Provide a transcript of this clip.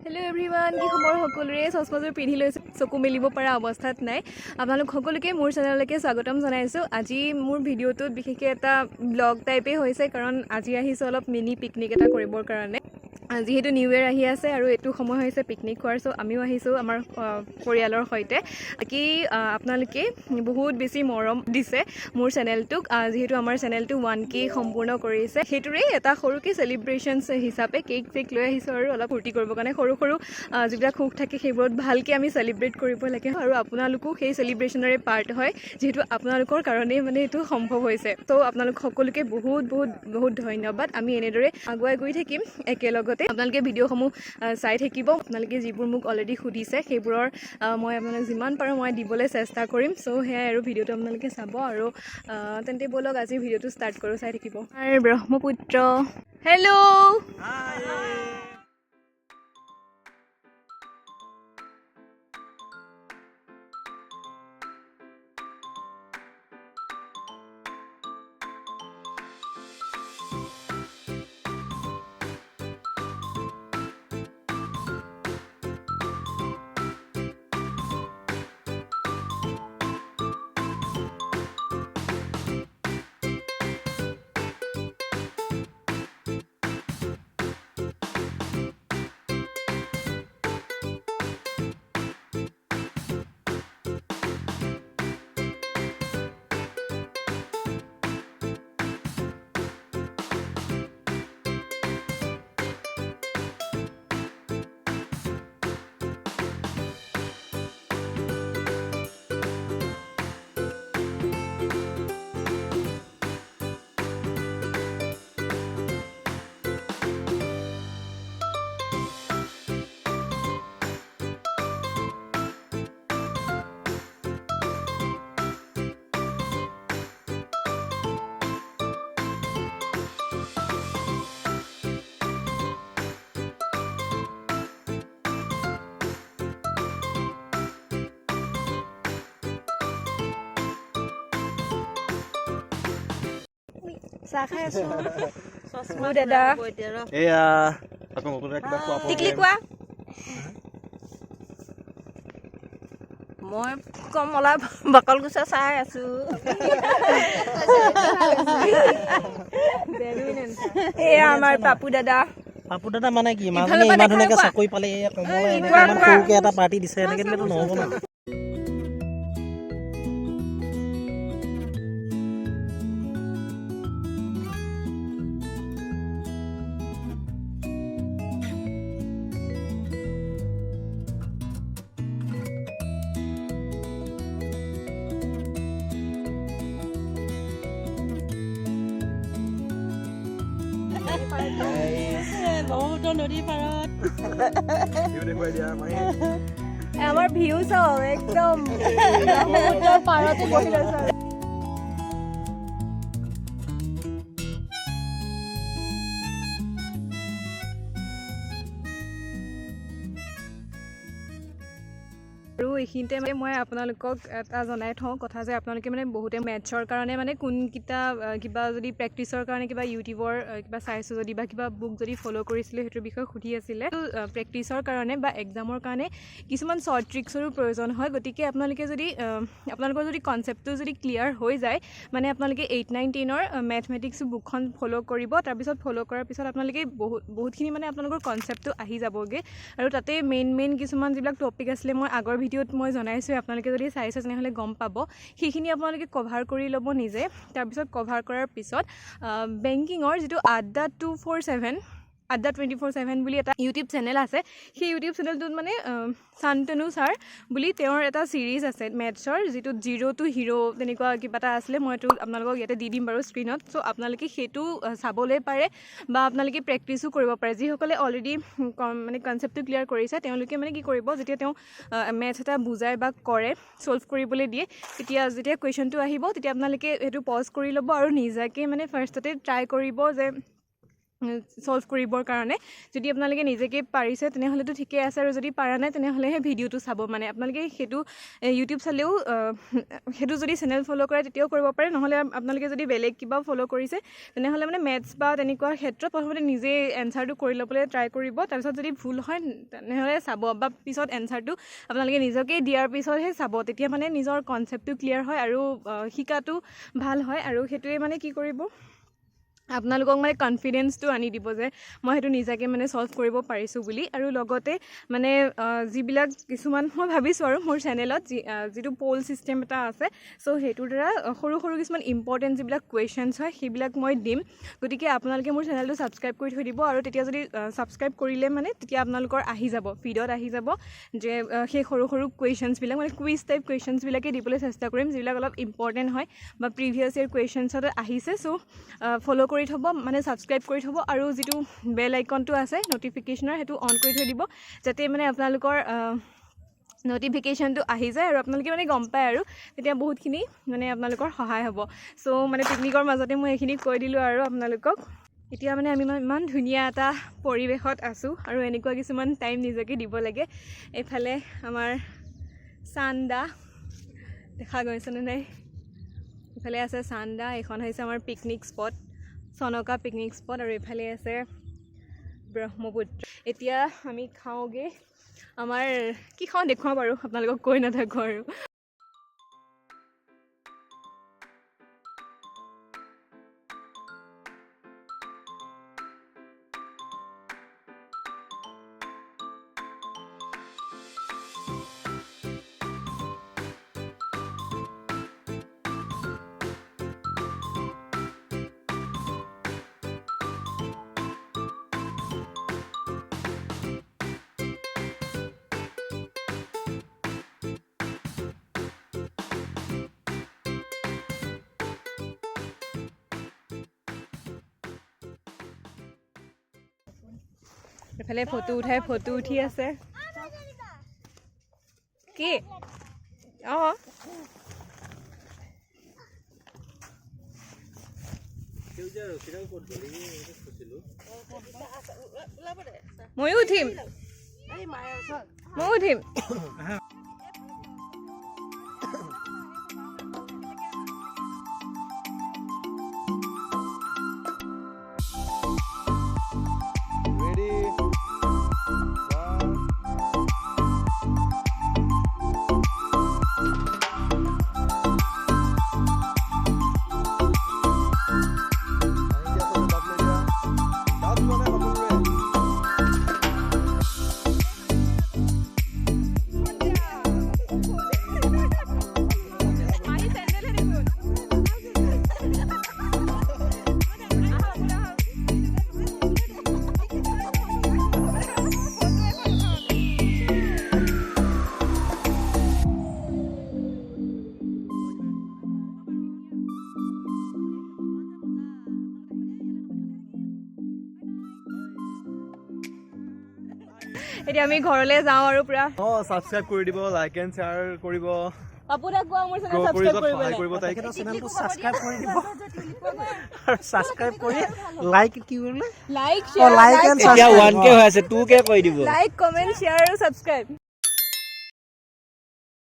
Hello everyone, কি খবৰ সকলোৰে সচমজৰ পিন্ধি লৈছে চকু মেলিব পৰা অৱস্থাত নাই আপোনালোক সকলোকে মোৰ চেনেললৈকে স্বাগতম জনাইছো আজি মোৰ ভিডিঅ'টোত বিশেষকৈ এটা ব্লগ টাইপে হৈছে কাৰণ আজি আহিছো অলপ মিনি পিকনিক এটা কৰিবৰ কাৰণে যেহেতু নিউ ইয়াৰ আহি আছে আৰু এটো সময় হৈছে পিকনিক খোৱাৰ সো আমিও আহিছো আমাৰ পৰিয়ালৰ সৈতে কি আপোনালোকে বহুত বেছি মৰম দিছে মোৰ চেনেলটোক যেহেতু আমাৰ চেনেলটো 1K সম্পূৰ্ণ কৰিছে হেতুৰে এটা সৰুকে সেলিব্ৰেশনছ হিচাপে কেক লৈ আহিছো আৰু অলপ ফূৰ্তি কৰিব কাৰণে সৰু যিবিলাক খুক থাকে সেইবোৰত ভালকে আমি সেলিব্ৰেট কৰিব লাগে আৰু আপোনালোকো সেই সেলিব্ৰেশনৰে পাৰ্ট হয় যেহেতু আপোনালোকৰ কাৰণে মানে এটো সম্ভৱ হৈছে তো আপোনালোক সকলোকে বহুত ধন্যবাদ আমি এনেদৰে আগুৱাই গৈ থাকিম একেলগতে আপোনালোকে ভিডিঅ'সমূহ চাই থাকিব আপোনালোকে যিবোৰ মোক অলৰেডি সুধিছে সেইবোৰৰ মই আপোনালোক যিমান পাৰো মই দিবলৈ চেষ্টা কৰিম সো হেয়াই আৰু ভিডিঅ'টো আপোনালোকে চাব আৰু তেন্তে বলক আজি ভিডিঅ'টো ষ্টাৰ্ট কৰো চাই থাকিব আৰু Brahmaputra hello' Sakhay so. Sosma dada. Eya, aku ngobrol lagi baku apa? Tikli kwa. Moi kমলা বাকল গুছা চাই আছো। এয়া আমাৰ পাপু দাদা। পাপু দাদা মানে কি? মানে ইমান ধুনীয়াকৈ চাকৰি পালে এয়া কমলা ইমান সৰুকৈ এটা পাৰ্টি দিছে এনেকৈ দিলেতো নহ'ব ন। ব্ৰহ্মপুত্ৰ নদীৰ পাৰত আমাৰ ভিউ চাও একদম ব্ৰহ্মপুত্ৰৰ পাৰতে বহি লৈছো আৰু এইখিনিতে মানে মই আপোনালোকক এটা জনাই থওঁ কথা যে আপোনালোকে মানে বহুতে মেথছৰ কাৰণে মানে কোন কিবা যদি প্ৰেক্টিছৰ কাৰণে কিবা ইউটিউবৰ কিবা চাইছো যদি বা কিবা বুক যদি ফলো কৰিছিলে হেতৰ বিষয়ে সুধি আছিলে প্ৰেক্টিছৰ কাৰণে বা এক্সামৰ কাৰণে কিছুমান শৰ্ট ট্ৰিক্সৰো প্ৰয়োজন হয় গতিকে আপোনালোকে যদি আপোনালোকৰ যদি কনসেপ্টটো যদি ক্লিয়াৰ হৈ যায় মানে আপোনালোকে 8 9 10 ৰ ম্যাথমেটিক্স বুকখন ফলো কৰিব তাৰ পিছত ফলো কৰাৰ পিছত আপোনালোকে বহুতখিনি মানে আপোনালোকৰ কনসেপ্টটো আহি যাবগে আৰু তাতে মেইন কিছুমান যিবিলাক টপিক আছিলে মই আগৰ ভিডিঅ'ত মই জনাইছো আপোনালোকে যদি চাইছে তেনেহলে গম পাব সেইখিনি আপোনালোকে কভাৰ কৰি ল'ব নিজে তাৰ পিছত কভাৰ কৰাৰ পিছত বেংকিংৰ যেটো আড্ডা 247 আড্ডা 24/7 বুলি এটা ইউটিউব চেনেল আছে সেই ইউটিউব চেনেলটোত মানে শান্তনু স্যাৰ বুলি তেওঁৰ এটা সিৰিজ আছে মেথছৰ যেটো 0 to হিৰো তেনেকুৱা কিবা এটা আছিল মই তো আপোনালোকক ইয়াতে দি দিম বাৰু স্ক্ৰিনত সো আপোনালোকে হেতু চাবলৈ পাৰে বা আপোনালোকে প্ৰেক্টিসও কৰিব পাৰে যি সকলে অলৰেডি মানে কনসেপ্টটো ক্লিয়াৰ কৰিছে তেওঁলোকে মানে কি কৰিব যেতিয়া তেওঁ মেথছ এটা বুজাই বা কৰে সলভ কৰিবলৈ দিয়ে যেতিয়া কোৱেশ্চনটো আহিব তেতিয়া আপোনালোকে হেতু পজ কৰি ল'ব আৰু নিজাকে মানে ফাৰ্ষ্টতে ট্ৰাই কৰিব যে ছল্ভ কৰিবৰ কাৰণে যদি আপোনালোকে নিজকে পাৰিছে তেনেহ'লেতো ঠিকেই আছে আৰু যদি পাৰা নাই তেনেহ'লেহে ভিডিঅ'টো চাব মানে আপোনালোকে সেইটো ইউটিউব চালেও সেইটো যদি চেনেল ফ'ল' কৰে তেতিয়াও কৰিব পাৰে নহ'লে আপোনালোকে যদি বেলেগ কিবা ফ'ল' কৰিছে তেনেহ'লে মানে মেথছ বা তেনেকুৱা ক্ষেত্ৰত প্ৰথমতে নিজে এনচাৰটো কৰি ল'বলৈ ট্ৰাই কৰিব তাৰপিছত যদি ভুল হয় তেনেহ'লে চাব বা পিছত এনচাৰটো আপোনালোকে নিজকে দিয়াৰ পিছতহে চাব তেতিয়া মানে নিজৰ কনচেপ্টটো ক্লিয়াৰ হয় আৰু শিকাটো ভাল হয় আৰু সেইটোৱে মানে কি কৰিব আপোনালোকক মানে কনফিডেঞ্চটো আনি দিব যে মই সেইটো নিজাকে মানে ছল্ভ কৰিব পাৰিছোঁ বুলি আৰু লগতে মানে যিবিলাক কিছুমান মই ভাবিছোঁ আৰু মোৰ চেনেলত যিটো পল ছিষ্টেম এটা আছে চ' সেইটোৰ দ্বাৰা সৰু সৰু কিছুমান ইম্পৰ্টেণ্ট যিবিলাক কুৱেশ্যনছ হয় সেইবিলাক মই দিম গতিকে আপোনালোকে মোৰ চেনেলটো ছাবস্ক্ৰাইব কৰি থৈ দিব আৰু তেতিয়া যদি ছাবস্ক্ৰাইব কৰিলে মানে তেতিয়া আপোনালোকৰ আহি যাব ফিডত আহি যাব যে সেই সৰু সৰু কুৱেশ্যনছবিলাক মানে কুইজ টাইপ কুৱেশ্যনছবিলাকে দিবলৈ চেষ্টা কৰিম যিবিলাক অলপ ইম্পৰ্টেণ্ট হয় বা প্ৰিভিয়াছ ইয়েৰ কুৱেশ্যনছত আহিছে চ' ফ'ল' কৰি থ'ব মানে ছাবস্ক্ৰাইব কৰি থ'ব আৰু যিটো বেল আইকনটো আছে ন'টিফিকেশ্যনৰ সেইটো অন কৰি থৈ দিব যাতে মানে আপোনালোকৰ ন'টিফিকেশ্যনটো আহি যায় আৰু আপোনালোকে মানে গম পায় আৰু তেতিয়া বহুতখিনি মানে আপোনালোকৰ সহায় হ'ব চ' মানে পিকনিকৰ মাজতে মই এইখিনি কৈ দিলোঁ আৰু আপোনালোকক এতিয়া মানে আমি ইমান ধুনীয়া এটা পৰিৱেশত আছোঁ আৰু এনেকুৱা কিছুমান টাইম নিজকে দিব লাগে এইফালে আমাৰ চান্দা দেখা গৈছেনে নাই এইফালে আছে চান্দা এইখন হৈছে আমাৰ পিকনিক স্পট চনকা পিকনিক স্পট আৰু এইফালে আছে ব্ৰহ্মপুত্ৰ এতিয়া আমি খাওঁগৈ আমাৰ কি খাওঁ দেখুৱাওঁ বাৰু আপোনালোকক কৈ নাথাকোঁ আৰু এইফালে ফটো উঠি আছে কি অঁ ময়ো উঠিম এতিয়া আমি ঘৰলৈ যাওঁ আৰু পুৰা সাবস্ক্ৰাইব কৰি দিব লাইক এণ্ড শ্বেয়াৰ কৰিব পাপুদাক কোৱা মোৰ চেনেল ছাবস্ক্ৰাইব কৰিবলৈ তেখেতৰ চেনেলটো ছাবস্ক্ৰাইব কৰি দিব আৰু ছাবস্ক্ৰাইব কৰি লাইক কি কৰিলে লাইক লাইক এণ্ড এতিয়া 1K হৈ আছে 2K কৰি দিব লাইক কমেণ্ট শ্বেয়াৰ আৰু ছাবস্ক্ৰাইব